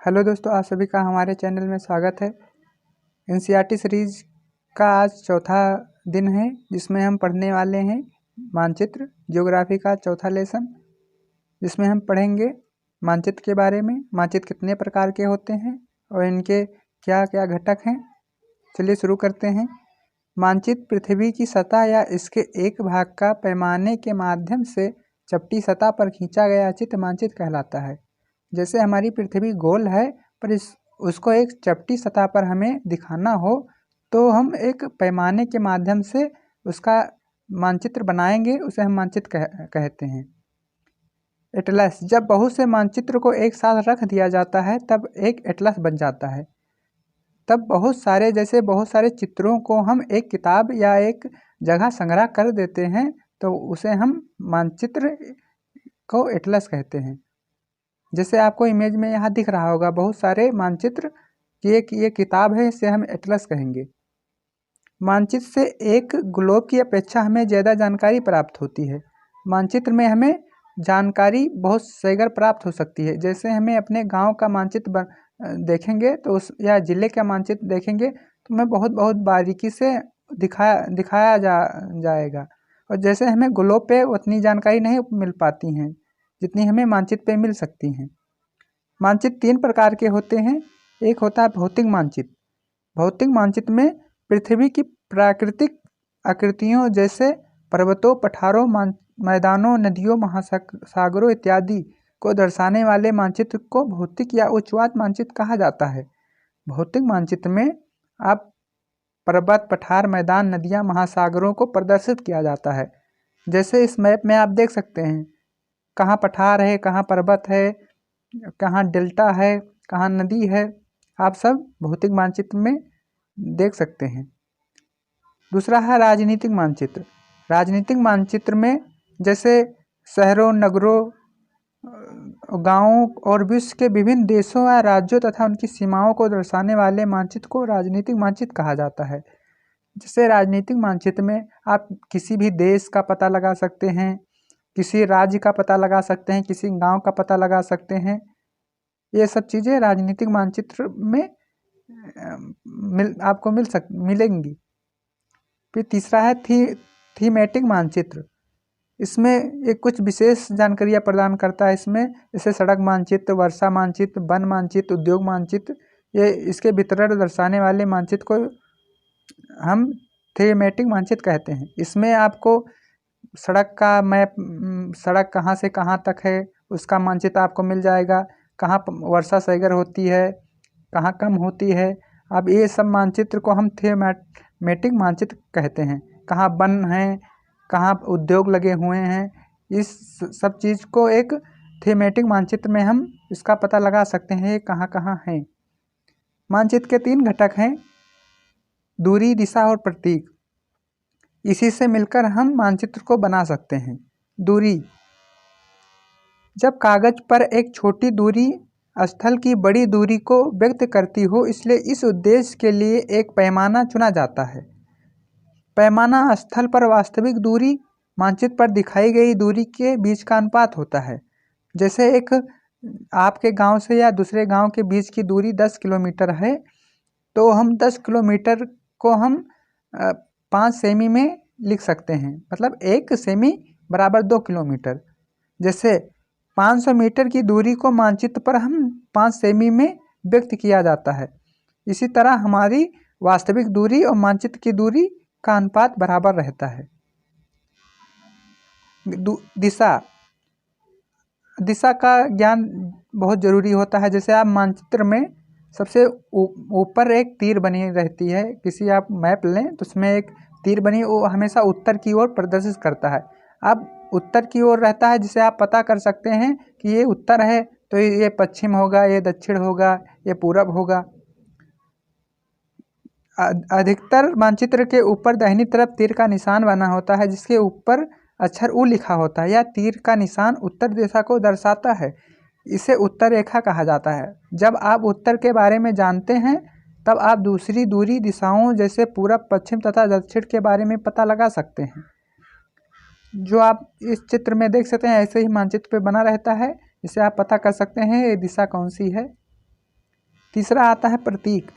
Hello दोस्तों, आप सभी का हमारे चैनल में स्वागत है। एनसीईआरटी सीरीज का आज चौथा दिन है जिसमें हम पढ़ने वाले हैं मानचित्र ज्योग्राफी का चौथा लेसन, जिसमें हम पढ़ेंगे मानचित्र के बारे में। मानचित्र कितने प्रकार के होते हैं और इनके क्या क्या घटक हैं। चलिए शुरू करते हैं। मानचित्र पृथ्वी की सतह या इसके एक भाग का पैमाने के माध्यम से चपटी सतह पर खींचा गया चित्र मानचित्र कहलाता है। जैसे हमारी पृथ्वी गोल है पर उसको एक चपटी सतह पर हमें दिखाना हो तो हम एक पैमाने के माध्यम से उसका मानचित्र बनाएंगे, उसे हम मानचित्र कहते हैं। एटलस, जब बहुत से मानचित्र को एक साथ रख दिया जाता है तब एक एटलस बन जाता है। तब बहुत सारे चित्रों को हम एक किताब या एक जगह संग्रह कर देते हैं तो उसे हम मानचित्र को एटलस कहते हैं। जैसे आपको इमेज में यहाँ दिख रहा होगा बहुत सारे मानचित्र की ये किताब है, इसे हम एटलस कहेंगे। मानचित्र से एक ग्लोब की अपेक्षा हमें ज़्यादा जानकारी प्राप्त होती है। मानचित्र में हमें जानकारी बहुत सहीगर प्राप्त हो सकती है। जैसे हमें अपने गांव का मानचित्र देखेंगे तो उस या ज़िले का मानचित्र देखेंगे तो हमें बहुत बारीकी से दिखाया जाएगा। और जैसे हमें ग्लोब पे उतनी जानकारी नहीं मिल पाती हैं जितनी हमें मानचित्र पे मिल सकती हैं। मानचित्र 3 प्रकार के होते हैं। एक होता है भौतिक मानचित्र। भौतिक मानचित्र में पृथ्वी की प्राकृतिक आकृतियों जैसे पर्वतों, पठारों, मैदानों, नदियों, महासागरों इत्यादि को दर्शाने वाले मानचित्र को भौतिक या उच्चवाद मानचित्र कहा जाता है। भौतिक मानचित्र में आप पर्वत, पठार, मैदान, नदियाँ, महासागरों को प्रदर्शित किया जाता है। जैसे इस मैप में आप देख सकते हैं कहाँ पठार है, कहाँ पर्वत है, कहाँ डेल्टा है, कहाँ नदी है, आप सब भौतिक मानचित्र में देख सकते हैं। दूसरा है राजनीतिक मानचित्र। राजनीतिक मानचित्र में जैसे शहरों, नगरों, गांवों और विश्व के विभिन्न देशों या राज्यों तथा उनकी सीमाओं को दर्शाने वाले मानचित्र को राजनीतिक मानचित्र कहा जाता है। जैसे राजनीतिक मानचित्र में आप किसी भी देश का पता लगा सकते हैं, किसी राज्य का पता लगा सकते हैं, किसी गांव का पता लगा सकते हैं। ये सब चीज़ें राजनीतिक मानचित्र में आपको मिलेंगी। फिर तीसरा है थीमेटिक मानचित्र। इसमें एक कुछ विशेष जानकारियाँ प्रदान करता है। इसमें जैसे सड़क मानचित्र, वर्षा मानचित्र, वन मानचित्र, उद्योग मानचित्र, ये इसके वितरण दर्शाने वाले मानचित्र को हम थीमेटिक मानचित्र कहते हैं। इसमें आपको सड़क का मैप, सड़क कहाँ से कहाँ तक है उसका मानचित्र आपको मिल जाएगा। कहाँ वर्षा सहीगर होती है, कहाँ कम होती है। अब ये सब मानचित्र को हम थीमेटिक मानचित्र कहते हैं। कहाँ वन है, कहाँ उद्योग लगे हुए हैं, इस सब चीज़ को एक थीमेटिक मानचित्र में हम इसका पता लगा सकते हैं कहाँ कहाँ हैं। मानचित्र के 3 घटक हैं, दूरी, दिशा और प्रतीक। इसी से मिलकर हम मानचित्र को बना सकते हैं। दूरी, जब कागज पर एक छोटी दूरी स्थल की बड़ी दूरी को व्यक्त करती हो, इसलिए इस उद्देश्य के लिए एक पैमाना चुना जाता है। पैमाना स्थल पर वास्तविक दूरी मानचित्र पर दिखाई गई दूरी के बीच का अनुपात होता है। जैसे एक आपके गांव से या दूसरे गांव के बीच की दूरी 10 किलोमीटर है तो हम 10 किलोमीटर को हम 5 सेमी में लिख सकते हैं, मतलब 1 सेमी बराबर 2 किलोमीटर। जैसे 500 मीटर की दूरी को मानचित्र पर हम 5 सेमी में व्यक्त किया जाता है। इसी तरह हमारी वास्तविक दूरी और मानचित्र की दूरी का अनुपात बराबर रहता है। दिशा का ज्ञान बहुत ज़रूरी होता है। जैसे आप मानचित्र में सबसे ऊपर एक तीर बनी रहती है, किसी आप मैप लें तो उसमें एक तीर बनी, वो हमेशा उत्तर की ओर प्रदर्शित करता है। अब उत्तर की ओर रहता है जिसे आप पता कर सकते हैं कि ये उत्तर है तो ये पश्चिम होगा, ये दक्षिण होगा, ये पूरब होगा। अधिकतर मानचित्र के ऊपर दाहिनी तरफ तीर का निशान बना होता है जिसके ऊपर अक्षर U लिखा होता है। यह तीर का निशान उत्तर दिशा को दर्शाता है। इसे उत्तर रेखा कहा जाता है। जब आप उत्तर के बारे में जानते हैं तब आप दूसरी दूरी दिशाओं जैसे पूरब, पश्चिम तथा दक्षिण के बारे में पता लगा सकते हैं। जो आप इस चित्र में देख सकते हैं ऐसे ही मानचित्र पे बना रहता है, जिससे आप पता कर सकते हैं ये दिशा कौन सी है। तीसरा आता है प्रतीक।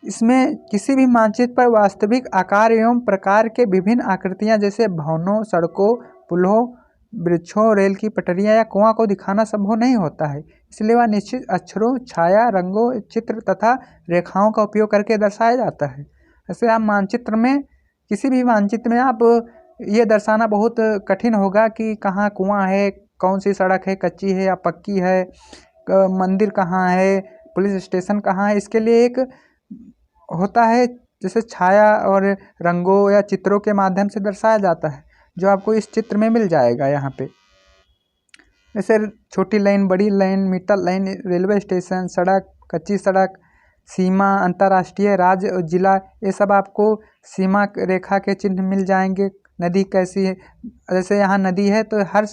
इसमें किसी भी मानचित्र पर वास्तविक आकार एवं प्रकार के विभिन्न आकृतियां जैसे भवनों, सड़कों, पुलों, वृक्षों, रेल की पटरियां या कुआं को दिखाना संभव नहीं होता है, इसलिए वह निश्चित अक्षरों, छाया, रंगों, चित्र तथा रेखाओं का उपयोग करके दर्शाया जाता है। ऐसे आप मानचित्र में, किसी भी मानचित्र में आप ये दर्शाना बहुत कठिन होगा कि कहाँ कुआं है, कौन सी सड़क है, कच्ची है या पक्की है, मंदिर कहाँ है, पुलिस स्टेशन कहाँ है। इसके लिए एक होता है जैसे छाया और रंगों या चित्रों के माध्यम से दर्शाया जाता है, जो आपको इस चित्र में मिल जाएगा यहाँ पे। जैसे छोटी लाइन, बड़ी line, meter line, railway station, सड़क, कच्ची सड़क, सीमा, अंतर्राष्ट्रीय, राज्य और जिला, ये सब आपको सीमा रेखा के चिन्ह मिल जाएंगे। नदी कैसी है, जैसे यहाँ नदी है तो हर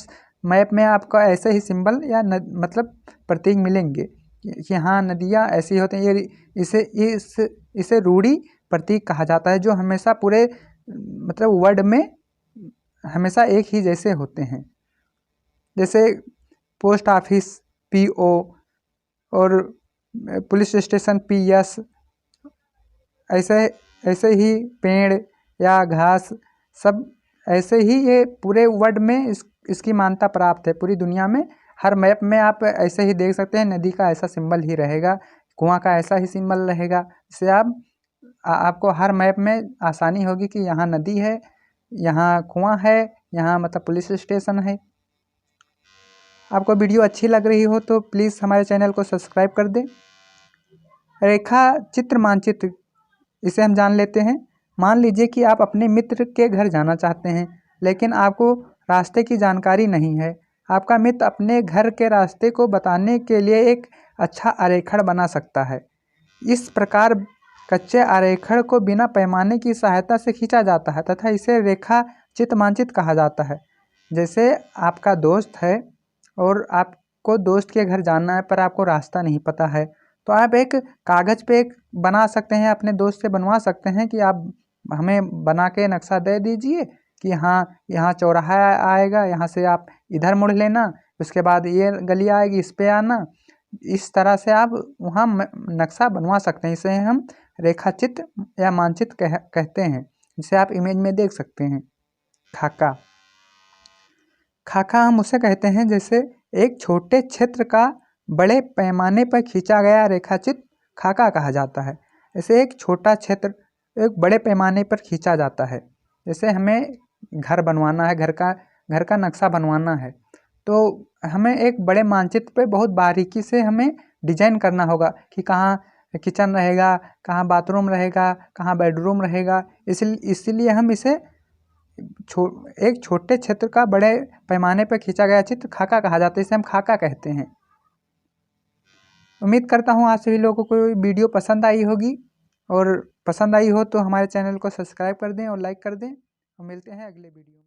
मैप में आपको ऐसे ही सिंबल या मतलब प्रतीक मिलेंगे कि हाँ नदियाँ ऐसी होती हैं। ये इसे रूढ़ी प्रतीक कहा जाता है, जो हमेशा पूरे मतलब वर्ड में हमेशा एक ही जैसे होते हैं। जैसे पोस्ट ऑफिस PO और पुलिस स्टेशन PS, ऐसे ही पेड़ या घास, सब ऐसे ही ये पूरे वर्ड में इसकी मान्यता प्राप्त है। पूरी दुनिया में हर मैप में आप ऐसे ही देख सकते हैं, नदी का ऐसा सिंबल ही रहेगा, कुआं का ऐसा ही सिंबल रहेगा। इससे आपको हर मैप में आसानी होगी कि यहाँ नदी है, यहाँ कुआं है, यहाँ मतलब पुलिस स्टेशन है। आपको वीडियो अच्छी लग रही हो तो प्लीज़ हमारे चैनल को सब्सक्राइब कर दें। रेखा चित्र मानचित्र, इसे हम जान लेते हैं। मान लीजिए कि आप अपने मित्र के घर जाना चाहते हैं, लेकिन आपको रास्ते की जानकारी नहीं है। आपका मित्र अपने घर के रास्ते को बताने के लिए एक अच्छा आरेखण बना सकता है। इस प्रकार कच्चे आरेखण को बिना पैमाने की सहायता से खींचा जाता है तथा इसे रेखा चित्र मानचित्र कहा जाता है। जैसे आपका दोस्त है और आपको दोस्त के घर जाना है, पर आपको रास्ता नहीं पता है, तो आप एक कागज़ पे एक बना सकते हैं, अपने दोस्त से बनवा सकते हैं कि आप हमें बना के नक्शा दे दीजिए कि हाँ यहाँ चौराहा आएगा, यहाँ से आप इधर मुड़ लेना, उसके बाद ये गली आएगी, इस पे आना। इस तरह से आप वहाँ नक्शा बनवा सकते हैं। इसे हम रेखा चित्र या मानचित्र कहते हैं, जिसे आप इमेज में देख सकते हैं। खाका, खाका हम उसे कहते हैं जैसे एक छोटे क्षेत्र का बड़े पैमाने पर खींचा गया रेखाचित्र खाका कहा जाता है। जैसे एक छोटा क्षेत्र एक बड़े पैमाने पर खींचा जाता है। जैसे हमें घर बनवाना है, घर का नक्शा बनवाना है, तो हमें एक बड़े मानचित्र पे बहुत बारीकी से हमें डिजाइन करना होगा कि कहाँ किचन रहेगा, कहाँ बाथरूम रहेगा, कहाँ बेडरूम रहेगा। इसीलिए हम इसे एक छोटे क्षेत्र का बड़े पैमाने पर खींचा गया चित्र खाका कहा जाता है। इसे हम खाका कहते हैं। उम्मीद करता हूँ आप सभी लोगों को वीडियो पसंद आई होगी, और पसंद आई हो तो हमारे चैनल को सब्सक्राइब कर दें और लाइक कर दें। और मिलते हैं अगले वीडियो में।